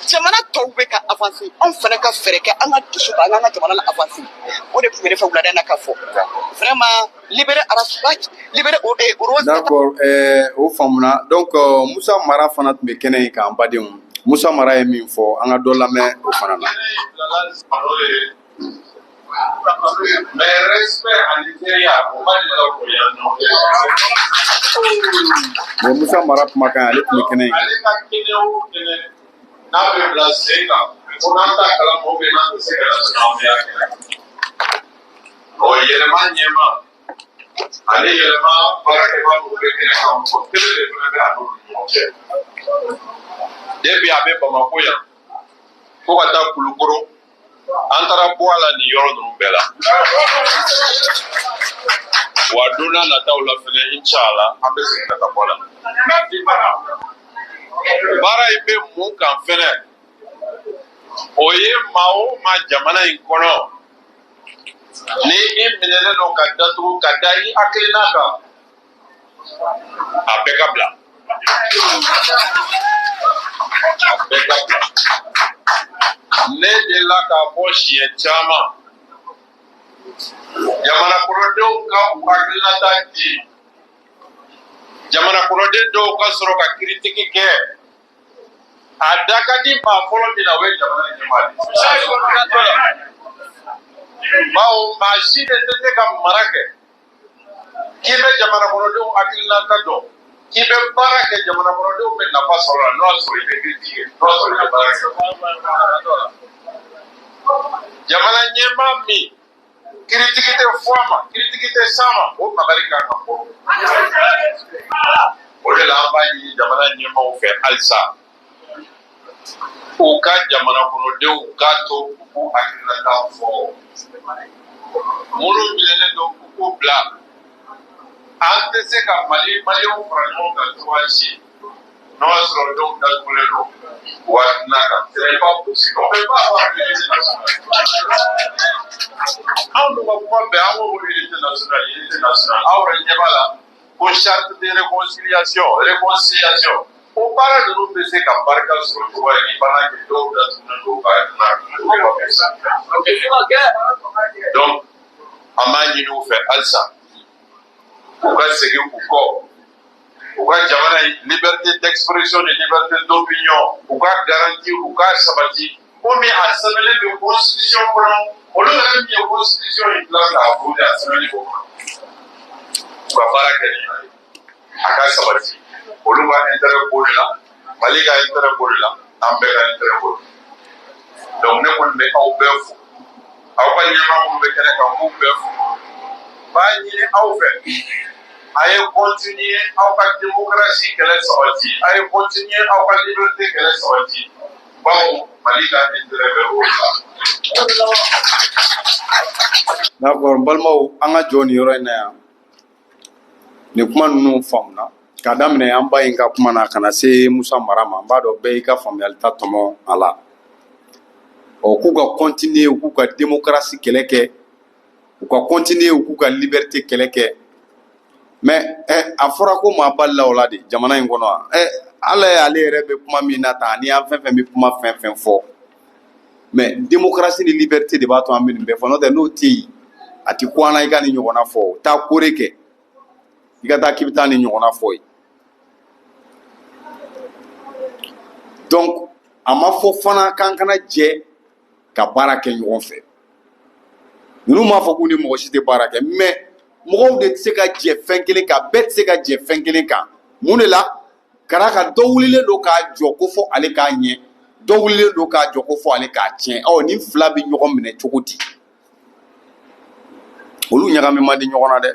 jamana tɔw bɛ ka avancer anw fana ka fɛɛrɛ kɛ an ka dusu ta an ka jamana la avancer o de tun bɛ ne fɛ wulada in na ka fɔ vraiment libérer Rasbachi libérer Uros. D'accord o faamuna donc Musa Mara fana tun bɛ kɛnɛ in kan badenw Musa Mara ye min fɔ an ka dɔ lamɛn o fana na. Mais experts en Nigeria, on va dire mais Musa Mara kumakan ale tun bɛ kɛnɛ in kan. ale ka kɛnɛ o kɛnɛ n'a bɛ bila sen kan ko n'an t'a kalama ou bien n'an tɛ se ka na an bɛ y'a kɛnɛ kan yɛlɛma ɲɛma ale yɛlɛma baarakɛbaa minnu bɛ kɛnɛ kan o kelen de fana bɛ a n'olu ɲɔgɔn cɛ depuis a bɛ Bamako yan fo ka taa Kulukoro an taara bɔ a la nin yɔrɔ ninnu bɛɛ la wa don n'a nataw la fɛnɛ inchallah an bɛ segin ka taa bɔ a la baara in bɛ mun kan fɛnɛ o ye maa o maa jamana in kɔnɔ ni i minɛnen don ka datugu ka da i hakilina kan a bɛɛ ka bila a bɛɛ ka bila ne delila k'a fɔ siɲɛ caman jamana kɔnɔdenw ka u hakilinata di jamana kɔnɔden dɔw ka sɔrɔ ka kiritiki kɛ a da ka di maa fɔlɔ min na o ye jamana ɲɛmaa de bawo maa si de tɛ se ka mara kɛ k'i bɛ jamana kɔnɔdenw hakilinata dɔn k'i bɛ baara kɛ jamana kɔnɔdenw bɛ nafa sɔrɔ la n'o y'a sɔrɔ i bɛ kiritiki kɛ n'o y'a sɔrɔ i bɛ baara kɛ jamana ɲɛmaa min kiritigi tɛ fɔ a ma kiritigi tɛ s'a ma o makari kan ka fɔ o de la an b'a ɲini jamana ɲɛmaaw fɛ halisa u ka jamana kɔnɔdenw k'a to u k'u hakilinata fɔ minnu minɛnen don u k'u bila an tɛ se ka maliyɛnw fara ɲɔgɔn kan cogoya si n'o y'a sɔrɔ dɔw datugulen don u hakilina kan c'est pas possible on peut pas avoir une unité nationale anw dun ka kuma bɛɛ an ko unité nationale aw yɛrɛ ɲɛ b'a la ko charte de réconciliation o baara ninnu bɛ se ka barika sɔrɔ cogoya ni bana kɛ dɔw datugulen don ka hakilina donc an b'a ɲini u fɛ halisa u ka segin u kɔ u ka jamana liberté d'expression et liberté d'opinion u ka garanti u ka sabati komi a sɛbɛnlen bɛ constitution kɔnɔ olu yɛrɛ min ye constitution in dilan k'a voté a sɛbɛnlen b'o kɔnɔ u ka baara kɛ ni a ka sabati olu ka intérêt b'o de la Mali ka intérêt b'o de la an bɛɛ ka intérêt b'o de la donc ne kɔni bɛ aw bɛɛ fo aw ka ɲɛmaa minnu bɛ kɛnɛ kan n b'u bɛɛ fo n b'a ɲini aw fɛ a ye continuer aw ka démocratie kɛlɛ sabati a ye continuer aw ka liberté kɛlɛ sabati bawo Mali ka intérêt bɛ o la. D'accord n balimaw an ka jɔ nin yɔrɔ in na yan nin kuma ninnu faamuna k'a daminɛ an ba in ka kuma na ka na se Musa Mara ma n b'a dɔn bɛɛ y'i ka faamuyali ta tɔmɔ a la k'u ka continuer u k'u ka démocratie kɛlɛ kɛ u ka continuer u k'u ka liberté kɛlɛ kɛ mais a fɔra ko maa balila o la de jamana in kɔnɔ ala y'ale yɛrɛ bɛ kuma min na tan ni an fɛn fɛn bɛ kuma fɛn fɛn fɔ mais démocratie ni liberté de b'a to an bɛ nin bɛɛ fɔ n'o tɛ n'o tɛ yen a ti ko an na i ka nin ɲɔgɔnna fɔ taa kore kɛ i ka taa k'i bɛ taa nin ɲɔgɔnna fɔ yen donc a ma fɔ fana k'an kana jɛ ka baara kɛ ɲɔgɔn fɛ ninnu m'a fɔ k'u ni mɔgɔ si tɛ baara kɛ mais mɔgɔw de tɛ se ka jɛ fɛn kelen kan bɛɛ tɛ se ka jɛ fɛn kelen kan mun de la ka d'a kan dɔ wulilen don k'a jɔ ko fɔ ale k'a ɲɛ dɔ wulilen don k'a jɔ ko fɔ ale k'a tiɲɛ ni fila bɛ ɲɔgɔn minɛ cogo di olu ɲagami man di ɲɔgɔn na dɛ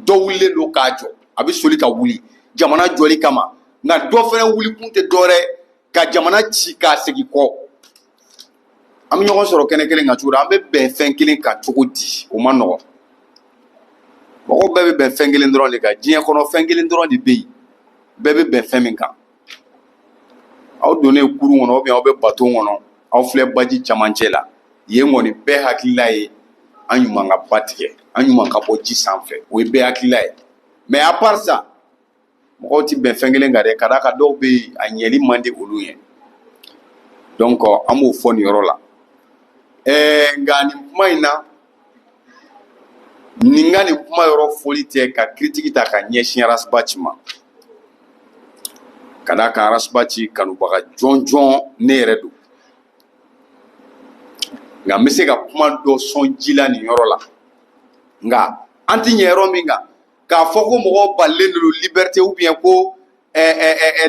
dɔ wulilen don k'a jɔ a bɛ soli ka wuli jamana jɔli kama nka dɔ fana wuli kun tɛ dɔwɛrɛ ka jamana ci k'a segin kɔ an bɛ ɲɔgɔn sɔrɔ kɛnɛ kelen kan cogo di an bɛ bɛn fɛn kelen kan cogo di o ma nɔgɔn mɔgɔw bɛɛ bɛ bɛn fɛn kelen dɔrɔn de kan diɲɛ kɔnɔ fɛn kelen dɔrɔn de bɛ yen bɛɛ bɛ bɛn fɛn min kan aw donnen kurun kɔnɔ ou bien aw bɛ bateau kɔnɔ aw filɛ baji camancɛ la yen kɔni bɛɛ hakilila ye an ɲuman ka ba tigɛ an ɲuman ka bɔ ji sanfɛ o ye bɛɛ hakilila ye mais à part ça mɔgɔw tɛ bɛn fɛn kelen kan dɛ ka d'a kan dɔw bɛ yen a ɲɛli man di olu ye donc an b'o fɔ nin yɔrɔ la nka nin kuma in na nin ka nin kuma yɔrɔ foli tɛ ka critique ta ka ɲɛsin Arasbachi ma ka d'a kan Arasbachi kanubaga jɔnjɔn ne yɛrɛ don nka n bɛ se ka kuma dɔ sɔn ji la nin yɔrɔ la nga anti nyero minga ka foko mo ballen de liberté ou bien ko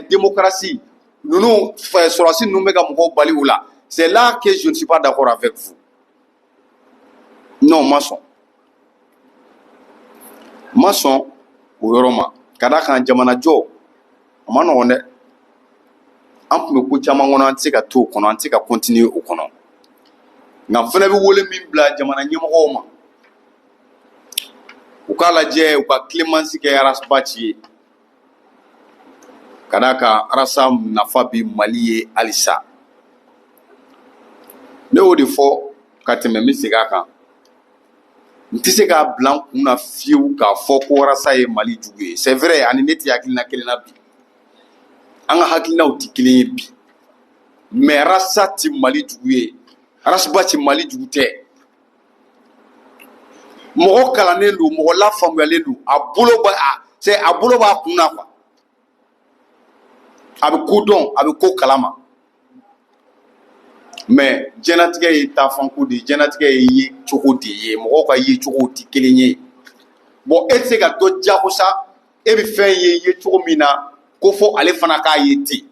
démocratie nous sorasi nous mega mo bali oula. C'est là que je ne suis pas d'accord avec vous. Non, maçon o yoroma kada kan jamana jo amano one an tun bɛ ko caman kɔnɔ an tɛ se ka to o kɔnɔ an tɛ se ka continuer o kɔnɔ nka fɛnɛ bɛ wele min bila jamana ɲɛmɔgɔw ma u k'a lajɛ u ka clémence kɛ arasaba ci ye ka d'a kan arasa nafa bɛ mali ye halisa ne y'o de fɔ ka tɛmɛ n bɛ segin a kan n tɛ se k'a bila n kun na fiyewu k'a fɔ ko arasa ye mali jugu ye c'est vrai ani ne tɛ hakilina kelen na bi an ka hakilinaw tɛ kelen ye bi mais arasa tɛ mali jugu ye arasaba tɛ mali jugu tɛ mɔgɔ kalannen don mɔgɔ lafaamuyalen don a bolo b'a kun na quoi a bɛ ko dɔn a bɛ ko kalama mais jɛnatigɛ ye taafanko de ye jɛnatigɛ ye ye cogo de ye mɔgɔw ka ye cogo tɛ kelen ye bon e tɛ se ka dɔ jagosa e bɛ fɛn ye cogo min na ko fɔ ale fana k'a ye ten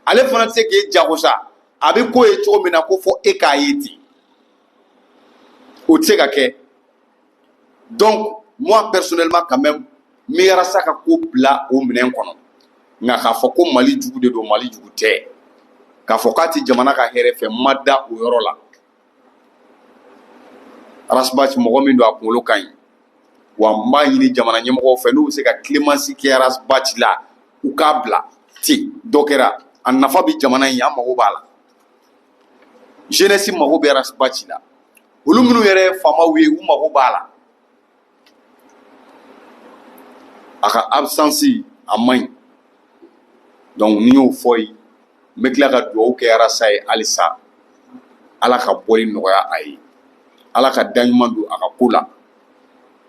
ale fana tɛ se k'e jagosa a bɛ ko ye cogo min na ko fɔ e k'a ye ten o tɛ se ka kɛ donc moi personnellement quand même n bɛ arasa ka ko bila o minɛn kɔnɔ nka k'a fɔ ko mali jugu de don mali jugu tɛ k'a fɔ k'a tɛ jamana ka hɛrɛ fɛ n ma da o yɔrɔ la arasabati mɔgɔ min don a kunkolo ka ɲi wa n b'a ɲini jamana ɲɛmɔgɔw fɛ n'u bɛ se ka clémence kɛ arasabati la u k'a bila ten dɔ kɛra a nafa bɛ jamana in an mago b'a la jeunesse mago bɛ arasabati la olu minnu yɛrɛ ye faamaw ye u mago b'a la a ka absence a man ɲi donc ni y'o fɔ ye n bɛ tila ka dugawu kɛ arasa ye halisa ala ka bɔli nɔgɔya a ye ala ka daɲuman don a ka ko la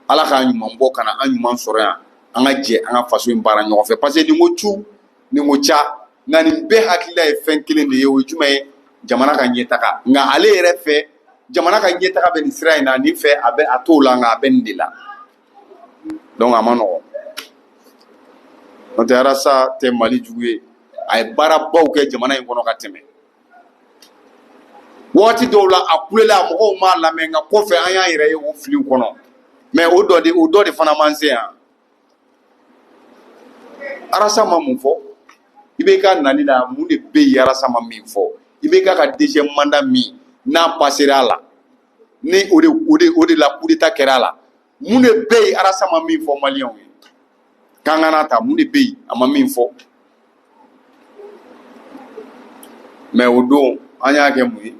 ala k'a ɲuman bɔ ka na an ɲuman sɔrɔ yan an ka jɛ an ka faso in baara ɲɔgɔn fɛ parce que nin ko cu nin ko ca nka nin bɛɛ hakilila ye fɛn kelen de ye o ye jumɛn ye jamana ka ɲɛtaga nka ale yɛrɛ fɛ jamana ka ɲɛtaga bɛ nin sira in na nin fɛ a t'o la nka a bɛ nin de la donc a ma nɔgɔn n'o tɛ arasa tɛ mali jugu ye a ye baarabaw kɛ jamana in kɔnɔ ka tɛmɛ waati dɔw la a kulela mɔgɔw m'a lamɛn nka kɔfɛ an y'an yɛrɛ ye o filiw kɔnɔ mais o dɔ de fana man se yan arasa ma mun fɔ i bɛ ka nali la mun de bɛ yen arasa ma min fɔ i bɛ ka deuxième mandat min n'a passera a la ni o de la coup d'état kɛra a la mun de bɛ yen arasa ma min fɔ maliyɛnw ye k'an ka n'a ta mun de bɛ yen a ma min fɔ mais o don an y'a kɛ mun ye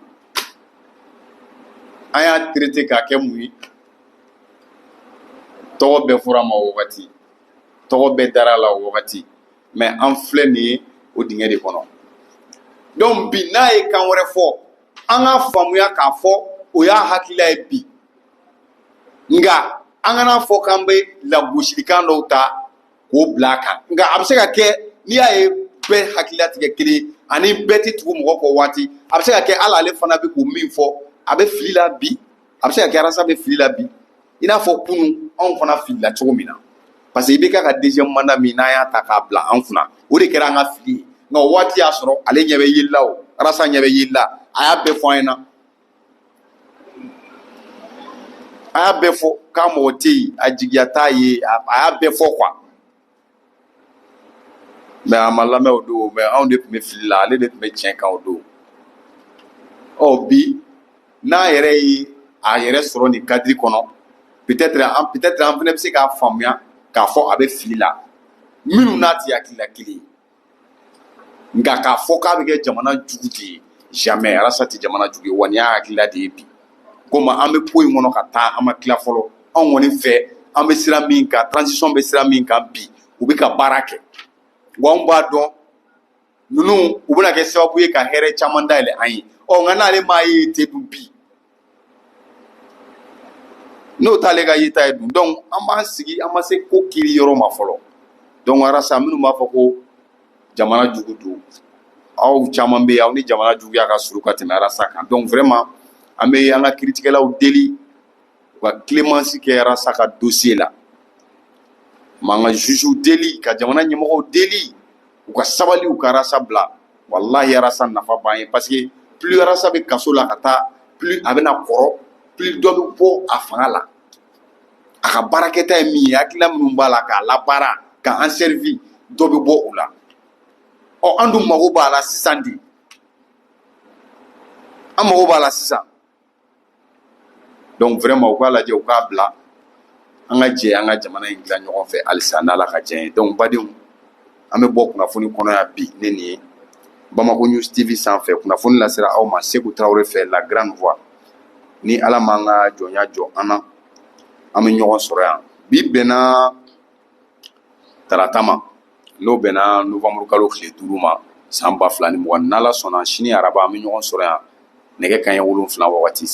an y'a traité k'a kɛ mun ye tɔgɔ bɛɛ fɔra ma o wagati tɔgɔ bɛɛ dara la o wagati mais an filɛ nin ye o dingɛ de kɔnɔ donc bi n'a ye kan wɛrɛ fɔ an ka faamuya k'a fɔ o y'a hakilila ye bi nka an kana fɔ k'an bɛ lagosilikan dɔw ta k'o bila a kan nka a bɛ se ka kɛ n'i y'a ye bɛɛ hakilila tigɛ kelen ani bɛɛ tɛ tugu mɔgɔ kɔ waati a bɛ se ka kɛ hali ale fana bɛ k'o min fɔ a bɛ fili la bi a bɛ se ka kɛ arasa bɛ fili la bi i n'a fɔ kunun anw fana filila cogo min na parce que i bɛ k'a ka deuxième mandat min n'an y'a ta k'a bila an kunna o de kɛra an ka fili ye nka o waati y'a sɔrɔ ale ɲɛ bɛ yeli la o arasa ɲɛ bɛ yeli la a y'a bɛɛ fɔ an ɲɛna a y'a bɛɛ fɔ k'a mɔgɔ tɛ yen a jigiya t'a ye a y'a bɛɛ fɔ quoi mais a ma lamɛn o don mais anw de tun bɛ fili la ale de tun bɛ tiɲɛ kan o don ɔ bi n'a yɛrɛ ye a yɛrɛ sɔrɔ nin cadre kɔnɔ peut-être an fana bɛ se k'a faamuya k'a fɔ a bɛ fili la minnu n'a tɛ hakilila kelen ye nka k'a fɔ k'a bɛ kɛ jamana jugu de ye jamais arasa tɛ jamana jugu ye wa nin y'a hakilila de ye bi komi an bɛ ko in kɔnɔ ka taa an ma tila fɔlɔ anw kɔni fɛ an bɛ sira min kan transition bɛ sira min kan bi u bɛ ka baara kɛ wa anw b'a dɔn ninnu u bɛna kɛ sababu ye ka hɛrɛ caman dayɛlɛ an ye ɔ nka n'ale m'a ye ten dun bi n'o t'ale ka yeta ye dun donc an b'an sigi an ma se ko kiri yɔrɔ ma fɔlɔ donc arasa minnu b'a fɔ ko jamana jugu don aw caman bɛ yen aw ni jamana juguya ka surun ka tɛmɛ arasa kan donc vraiment an bɛ an ka kiiritigɛlaw deli ka clémence kɛ rasa ka dossier la manga juge deli ka jamana ɲɛmɔgɔw deli u ka sabali u ka rasa bila wallahi rasa nafa b'an ye parce que plus rasa bɛ kaso la ka taa plus a bɛna kɔrɔ plus dɔ bɛ bɔ a fanga la a ka baarakɛta ye min ye hakilila minnu b'a la k'a labaara k'an servi dɔ bɛ bɔ u la an dun mago b'a la sisan de an mago b'a la sisan donc vraiment u k'a lajɛ u k'a bila an ka jɛ an ka jamana in dilan ɲɔgɔn fɛ halisa n'Ala ka diɲɛ ye donc badenw an bɛ bɔ kunnafoni kɔnɔ yan bi ne nin ye Bamako News TV sanfɛ kunnafoni lasera aw ma Seku Tarawele fɛ la grande voix ni Ala m'an ka jɔnya jɔ an na an bɛ ɲɔgɔn sɔrɔ yan bi bɛnna tarata ma n'o bɛnna novembre kalo tile 5 ma san 2020 n'Ala sɔnna sini araba an bɛ ɲɔgɔn sɔrɔ yan nɛgɛ kanɲɛ 7 wagati